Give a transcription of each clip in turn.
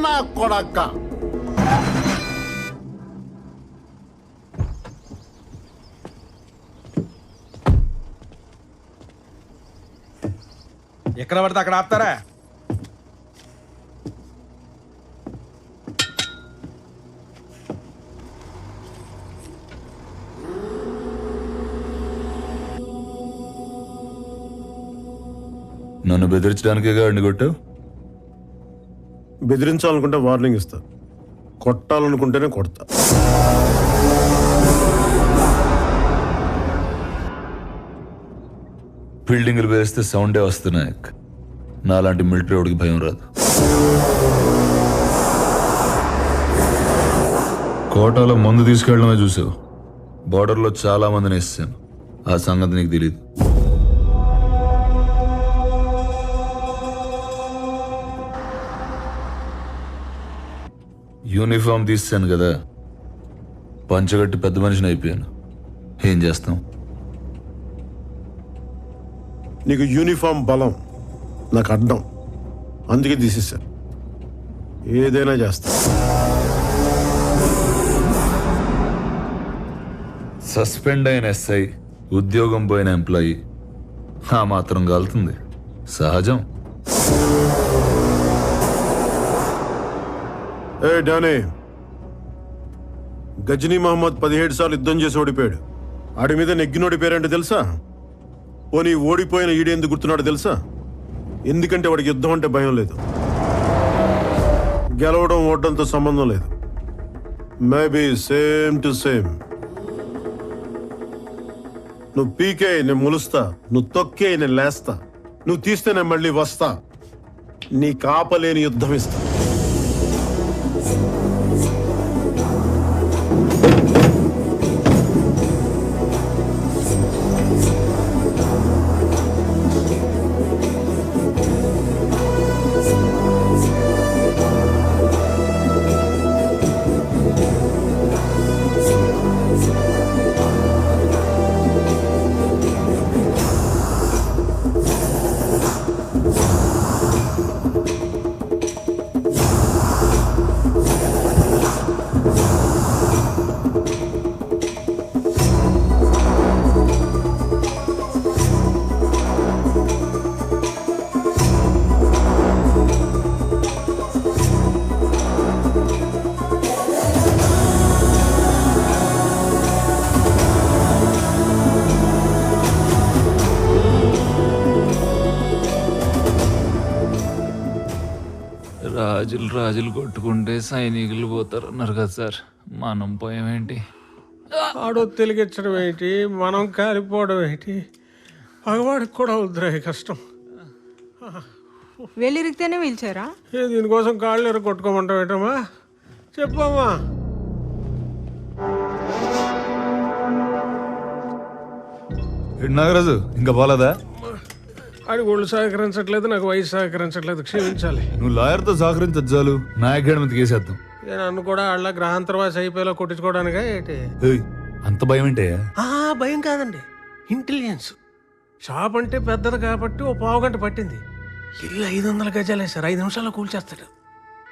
నా కొడక్క. ఎక్కడ పడితే అక్కడ ఆపుతారా? నన్ను బెదిరించడానికే గాడిని కొట్టావు? బెదిరించాలనుకుంటే వార్నింగ్ ఇస్తా, కొట్టాలనుకుంటేనే కొడతా. బిల్డింగ్లు వేస్తే సౌండే వస్తున్నాయి. నాలాంటి మిలిటరీ వాడికి భయం రాదు. కోటలో మందు తీసుకెళ్ళడమే చూసావు. బార్డర్లో చాలా మందిని వేసాను. ఆ సంగతి నీకు తెలియదు. యూనిఫామ్ తీసాను కదా, పంచగట్టి పెద్ద మనిషిని అయిపోయాను. ఏం చేస్తాం? నీకు యూనిఫామ్ బలం, నాకు అడ్డం. అందుకే తీసేసా. ఏదైనా చేస్తా. సస్పెండ్ అయిన ఎస్ఐ, ఉద్యోగం పోయిన ఎంప్లాయీ ఆ మాత్రం కాలుతుంది, సహజం. ఏ డానే, గజనీ మహమ్మద్ 17 సార్లు యుద్ధం చేసి ఓడిపోయాడు. ఆడి మీద నెగ్గినోడి పేరేంటో తెలుసా? పోనీ ఓడిపోయిన ఈడేందుకు గుర్తున్నాడో తెలుసా? ఎందుకంటే వాడికి యుద్ధం అంటే భయం లేదు. గెలవడం ఓడడంతో సంబంధం లేదు. Maybe same to same. నువ్వు పీకే నేను ములుస్తా, నువ్వు తొక్కే నేను లేస్తా, నువ్వు తీస్తే నేను మళ్ళీ వస్తా. నీ కాపలేని యుద్ధం ఇస్తా. రాజులు కొట్టుకుంటే సైనికులు పోతారు అన్నారు కదా సార్, మనం పోయామేంటి? ఆడో తెలిగించడం ఏంటి, మనం కాలిపోవడం ఏంటి? పగవాడికి కూడా వద్దురా కష్టం. వెళ్ళిరిగితేనే పిలిచారా? దీనికోసం కాళ్ళు కొట్టుకోమంటావు ఏంటమ్మా? చెప్పమ్మా. నాగరాజు ఇంకా పోలేదా? ఆడి ఒళ్ళు సహకరించట్లేదు, నాకు వయసు సహకరించట్లేదు, క్షమించాలి. నువ్వు లాయర్తో సహకరించదు చాలు, నా అకాడమీ కేసేద్దాం. నన్ను కూడా వాళ్ళ గ్రహాంతరవాసి అయిపోయేలా కొట్టించుకోవడానికా ఏంటి? అంత భయం ఏంటయ్యా? భయం కాదండి, ఇంటెలిజెన్స్. షాప్ అంటే పెద్దది కాబట్టి ఓ పావు గంట పట్టింది. ఇల్లు 500 గజాలే సార్, 5 నిమిషాల్లో కూల్చేస్తాడు.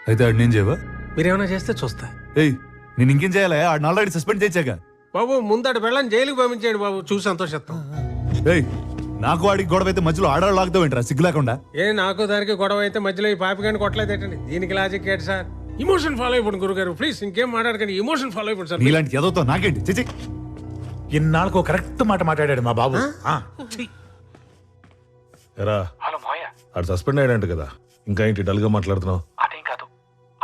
అయితే ఆడు నేను చేయవా? మీరేమైనా చేస్తే చూస్తా. నేను ఇంకేం చేయాలా? ఆడిని ఆల్రెడీ సస్పెండ్ చేశాక. బాబు ముందడు వెళ్ళని జైలుకి పంపించేయండి బాబు, చూసి సంతోషిస్తాం. నాకు వాడికి గొడవ అయితే మధ్యలో ఆడవాళ్ళు లాగుతావు ఏంట్రా సిగ్గు లేకుండా? నాకు దానికి గొడవ అయితే మధ్యలో ఈ పాపిగాని కొట్టలేదేటండి? దీనికి లాజిక్ ఏంటి సార్? ఇమోషన్ ఫాలో అయిపోండి గురుగారు, ప్లీజ్. ఇంకేం మాట్లాడకండి, ఇమోషన్ ఫాలో అయిపోండి సార్. ఇలాంటి ఎదవుతో నాకేంటి? చిచి, ఇన్నాళ్ళకు కరెక్ట్ మాట మాట్లాడాడు మా బాబు. ఎరా, హలో మోయ, ఆడు సస్పెండ్ అయ్యాడంట కదా, ఇంకా ఏంటి డల్ గా మాట్లాడుతున్నావు? అదేం కాదు,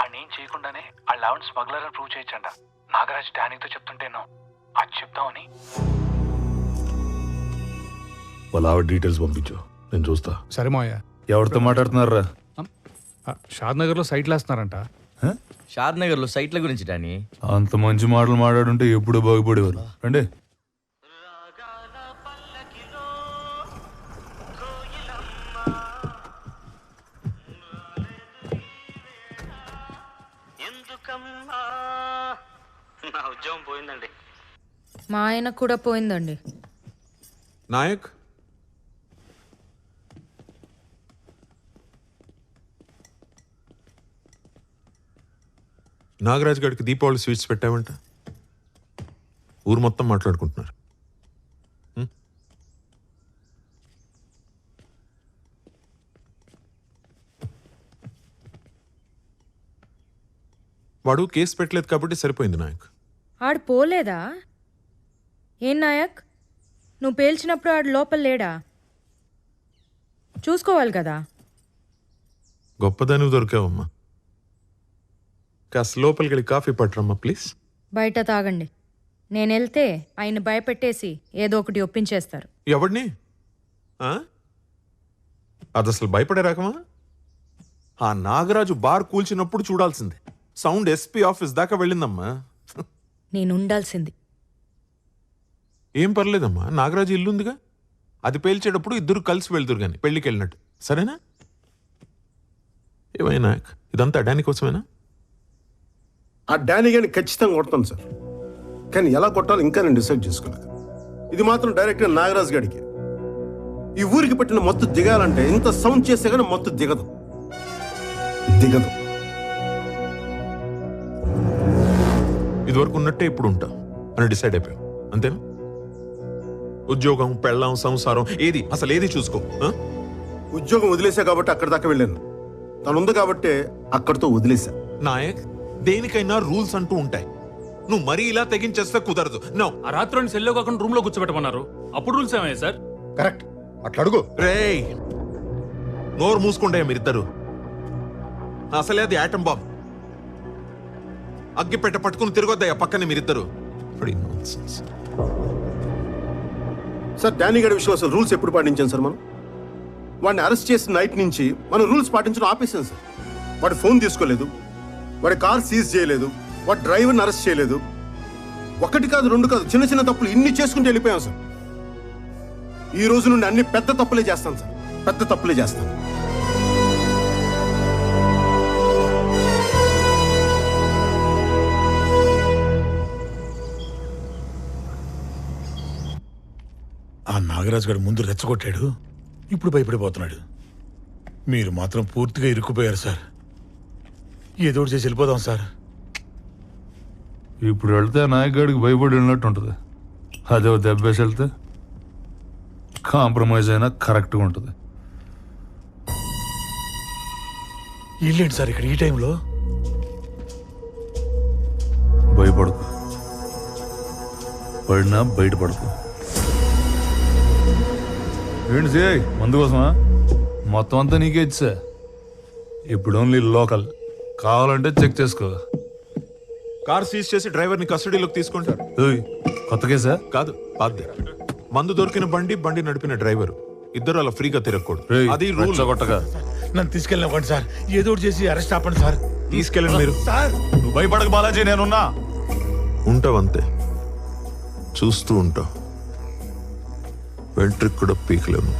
ఆడేం చేయకుండానే ఆ లెవెన్ స్మగ్లర్ అని ప్రూవ్ చేయొచ్చంట. నాగరాజ్ డానీతో చెప్తుంటేనో అది చెప్తామని. వాళ్ళ ఆవిడ డీటెయిల్స్ పంపించు, నేను చూస్తా. సరే మోయ. ఎవరితో మాట్లాడుతున్నారా? షాద్ నగర్ లో సైట్లు వేస్తున్నారంట. షాద్ నగర్ లో సైట్ల గురించి డానీ. అంత మంచి మాటలు మాట్లాడుంటే ఎప్పుడు బాగుపడేవారు. రండి. నా ఉద్యోగం పోయిందండి. మా ఆయన కూడా పోయిందండి. నాయక్, నాగరాజ్ గారికి దీపావళి స్వీట్స్ పెట్టావంట. ఊరు మొత్తం మాట్లాడుకుంటున్నారు. వాడు కేసు పెట్టలేదు కాబట్టి సరిపోయింది నాయక్. ఆడు పోలేదా? ఏం నాయక్, నువ్వు పేల్చినప్పుడు ఆడు లోపల లేడా? చూసుకోవాలి కదా. గొప్పదానివి దొరికావమ్మా. కాస్త లోపలికి వెళ్ళి కాఫీ పట్టరమ్మా ప్లీజ్. బయట తాగండి. నేను వెళ్తే ఆయన భయపెట్టేసి ఏదో ఒకటి ఒప్పించేస్తారు. ఎవడిని? అది అసలు భయపడే రకమా? ఆ నాగరాజు బార్ కూల్చినప్పుడు చూడాల్సిందే. సౌండ్ ఎస్పీ ఆఫీస్ దాకా వెళ్ళిందమ్మా. నేను ఉండాల్సింది. ఏం పర్లేదమ్మా, నాగరాజు ఇల్లుందిగా, అది పేల్చేటప్పుడు ఇద్దరు కలిసి వెళ్తురు కానీ పెళ్లికి వెళ్ళినట్టు. సరేనా? ఏమైనా ఇదంతా డానీ కోసమేనా? ఆ డానీ గాని ఖచ్చితంగా కొడతాను సార్, కానీ ఎలా కొట్టాలో ఇంకా నేను డిసైడ్ చేసుకోలేదు. ఇది మాత్రం డైరెక్ట్గా నాగరాజ్ గారికి. ఈ ఊరికి పెట్టిన మొత్తం దిగాలంటే ఇంత సౌండ్ చేస్తే కానీ మొత్తం దిగదు. ఇదివరకు ఉన్నట్టే ఇప్పుడు ఉంటా అని డిసైడ్ అయిపోయాం, అంతేనా? ఉద్యోగం, పెళ్ళాం, సంసారం ఏది అసలు ఏది చూసుకో. ఉద్యోగం వదిలేసా కాబట్టి అక్కడి దాకా వెళ్ళాను. తను ఉంది కాబట్టి అక్కడితో వదిలేసా. నాయక్, దేనికైనా రూల్స్ అంటూ ఉంటాయి. నువ్వు మరీ ఇలా తెగించేస్తే కుదరదు. నో. ఆ రాత్రి సెల్లో కాకుండా రూమ్ లో కూర్చోబెట్టమన్నారు. అప్పుడు రూల్స్ ఏమయ్యాయి సార్? కరెక్ట్, అట్లా అడుగు. రేయ్, నోరు మూసుకుంటే మీరిద్దరు. అసలే అది యాటం బాంబ్. అగ్గిపెట్ట పట్టుకుని తిరగొద్దయ్యా పక్కనే మీరిద్దరు. సార్ డానీ గారి విషయంలో అసలు రూల్స్ ఎప్పుడు పాటించాం సార్? మనం వాడిని అరెస్ట్ చేసిన నైట్ నుంచి మనం రూల్స్ పాటించడం ఆపేసాం సార్. వాడి ఫోన్ తీసుకోలేదు, వాడి కార్ సీజ్ చేయలేదు, వాడి డ్రైవర్ని అరెస్ట్ చేయలేదు. ఒకటి కాదు, రెండు కాదు, చిన్న చిన్న తప్పులు ఇన్ని చేసుకుంటూ వెళ్ళిపోయాం సార్. ఈ రోజు నుండి అన్ని పెద్ద తప్పులే చేస్తాను సార్, పెద్ద తప్పులే చేస్తాను. ఆ నాగరాజు గారు ముందు రెచ్చగొట్టాడు, ఇప్పుడు భయపడిపోతున్నాడు. మీరు మాత్రం పూర్తిగా ఇరుక్కుపోయారు సార్. ఏదో ఒకటి చేసి వెళ్ళిపోదాం సార్. ఇప్పుడు వెళ్తే నాయకుడికి భయపడి వెళ్ళినట్టు ఉంటుంది. అదే దెబ్బేసి వెళ్తే కాంప్రమైజ్ అయినా కరెక్ట్గా ఉంటుంది. ఇల్లేంటి సార్ ఇక్కడ ఈ టైంలో? భయపడకు, పడినా బయటపడకు. ఏంటి సిఐ, మందు కోసమా? మొత్తం అంతా నీకే ఇచ్చా. ఇప్పుడు ఓన్లీ లోకల్, కావాలంటే చెక్ చేసుకో. కార్ సీజ్ చేసి డ్రైవర్ని కస్టడీలోకి తీసుకుంటారు. ఏయ్, కొత్త కేసా? కాదు, బాధ్యత. మందు దొరికిన బండి నడిపిన డ్రైవర్ ఇద్దరు అలా ఫ్రీగా తిరగకూడదు. రేయ్, అది రూల్. కొట్టగా నన్ను తీసుకెళ్ళినవ్వండి సార్, ఏదో ఒకటి చేసి అరెస్ట్ ఆపండి సార్. తీసుకెళ్ళండి మీరు. సార్ నువ్వు భయపడక బాలాజీ, నేనున్నా. ఉంటావంతే, చూస్తూ ఉంటావు. వెంట్రికి కూడా పీకలేము.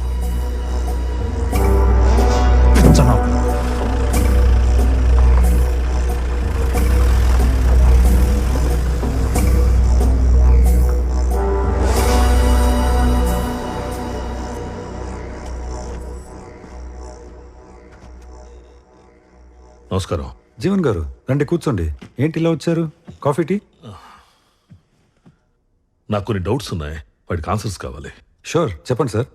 నమస్కారం. జీవన్ గారు రండి, కూర్చోండి. ఏంటి ఇలా వచ్చారు? Coffee, tea? నాకు కొన్ని డౌట్స్ ఉన్నాయి, వాటికి ఆన్సర్స్ కావాలి. షూర్, చెప్పండి సార్.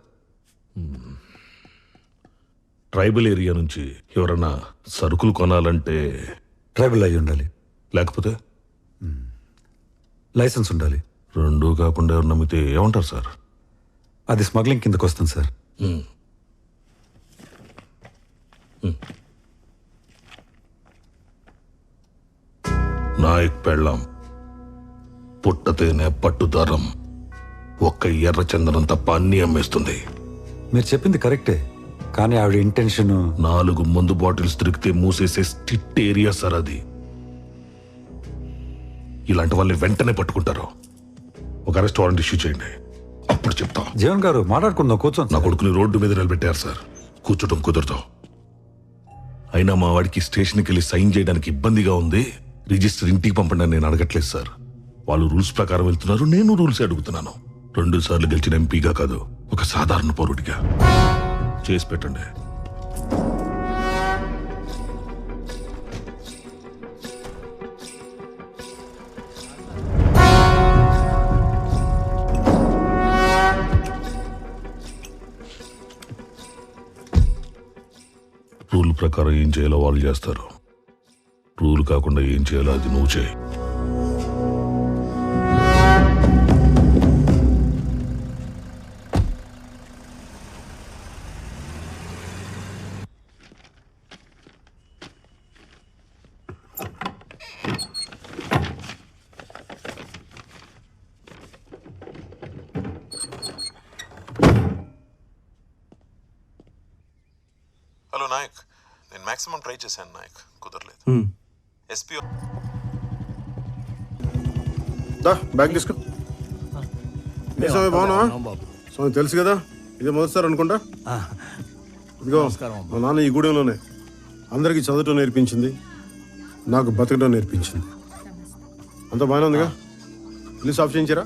ట్రైబల్ ఏరియా నుంచి ఎవరన్నా సరుకులు కొనాలంటే ట్రైబల్ అయి ఉండాలి, లేకపోతే లైసెన్స్ ఉండాలి. రెండూ కాకుండా ఎవరు నమ్మితే ఏమంటారు సార్? అది స్మగ్లింగ్ కిందకు వస్తుంది సార్. నాయక్ పెళ్ళాం పుట్టతేనే పట్టుదారం, ఒక్క ఎర్ర చందనం తప్ప అన్ని అమ్మేస్తుంది. మీరు చెప్పింది కరెక్టే, కానీ ఆవిడ ఇంటెన్షన్ 4 మందు బాటిల్స్ దొరికితే మూసేసే స్ట్రిక్ట్ ఏరియా సార్ అది. ఇలాంటి వాళ్ళని వెంటనే పట్టుకుంటారు. ఒక అరెస్ట్ వారెంట్ ఇష్యూ చేయండి, అప్పుడు చెప్తాం. జీవన్ గారు మాట్లాడుకుందాం, కూర్చోండి. నా కొడుకుని రోడ్డు మీద నిలబెట్టారు సార్, కూర్చోటం కుదరదు. అయినా మా వాడికి స్టేషన్కి వెళ్ళి సైన్ చేయడానికి ఇబ్బందిగా ఉంది. రిజిస్టర్ ఇంటికి పంపండి అని నేను అడగట్లేదు సార్. వాళ్ళు రూల్స్ ప్రకారం వెళ్తున్నారు, నేను రూల్స్ అడుగుతున్నాను. 2 సార్లు గెలిచిన ఎంపీగా కాదు, ఒక సాధారణ పౌరుడిగా. చేసి పెట్టండి. ప్రకారం ఏం చేయాలో వాళ్ళు చేస్తారు. రూల్ కాకుండా ఏం చేయాలో అది నువ్వు చేయి. హలో నాయక్, నేను మాక్సిమం ట్రై చేశాను నాయక్, కుదరలేదు. ఎస్పీ దా బ్యాగ్ తీసుకో. ఏ స్వామి బాగున్నావా? స్వామి తెలుసు కదా, ఇదే మొదటిసారి అనుకుంటా. ఇదిగో మా నాన్న ఈ గూడెంలోనే అందరికీ చదవటం నేర్పించింది, నాకు బతకడం నేర్పించింది. అంతా బాగానే ఉందిగా? ఇల్లు సాఫ్ చేయించారా?